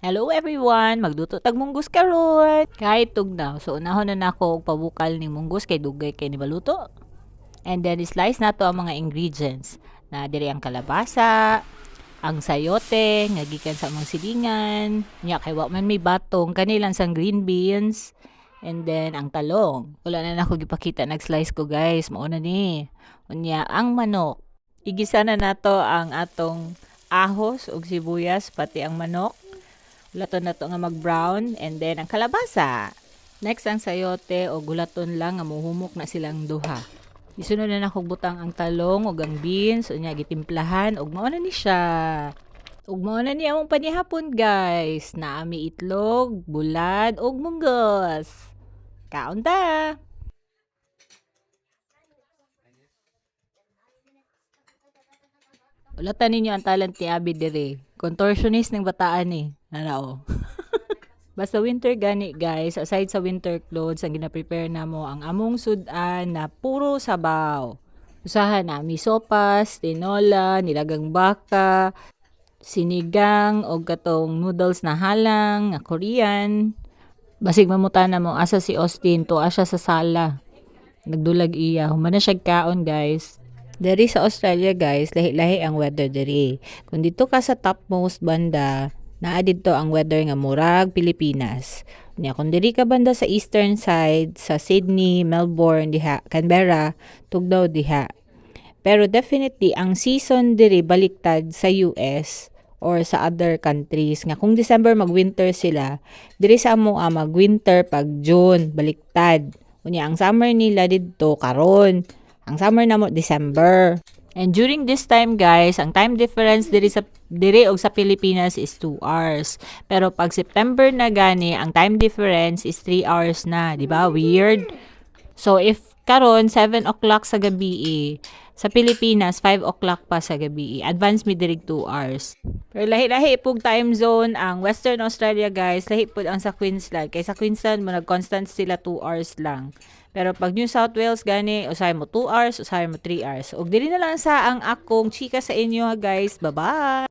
Hello everyone! Magluto tag munggos karon. Kahit tugnaw. So unahon na nako og pabukal ning munggos kay dugay kay ni baluto. And then slice nato ang mga ingredients. Na diri ang kalabasa, ang sayote nga gikan sa mga silingan, nya kay wa man may batong kanilang sang green beans. And then ang talong. Wala na nako gipakita nag-slice ko guys. Mao na ni. Unya ang manok. Igisa na nato ang atong ahos ug sibuyas pati ang manok. Gulaton na to nga mag-brown and then ang kalabasa. Next ang sayote o gulaton lang nga muhumok na silang duha. Isunod na nako butang ang talong ug ang beans unya gitimplahan ug mao na ni siya. Ug mao na ni among panihapon guys. Naami itlog, bulad ug munggos. Kaon ta. Ulatan ninyo ang talent ni Abi dire. Contortionist ng bataan ni. Ano? Basta winter gani guys, aside sa winter clothes, ang gina-prepare na mo ang among sudan na puro sabaw. Usahan na, misopas, tinola, nilagang baka, sinigang, o katong noodles na halang, na Korean. Basig mamutan na mo, asa si Austin, to siya sa sala. Nagdulag iya, humana siya kaon guys. Dari sa Australia guys, lahi-lahi ang weather diri. Kung dito ka sa topmost banda, naa dito ang weather nga murag Pilipinas. Nya kung diri ka banda sa eastern side, sa Sydney, Melbourne, diha, Canberra, tugnaw diha. Pero definitely ang season diri baliktad sa US or sa other countries nga kung December mag-winter sila, diri sa amo mag-winter pag June, baliktad. Unya ang summer nila didto karon. Ang summer na mo December. And during this time guys, ang time difference diri og sa Pilipinas is 2 hours. Pero pag September na gani, ang time difference is 3 hours na, di ba? Weird. So if karon 7 o'clock sa gabi, sa Pilipinas 5 o'clock pa sa gabi. Advance mi diri 2 hours. Pero lahi-lahi pug time zone ang Western Australia guys, lahi pud ang sa Queensland. Kay sa Queensland mo nag-constant sila 2 hours lang. Pero pag New South Wales gani, usahay mo 2 hours, usahay mo 3 hours. Ug dili na lang sa ang akong chika sa inyo guys. Bye-bye!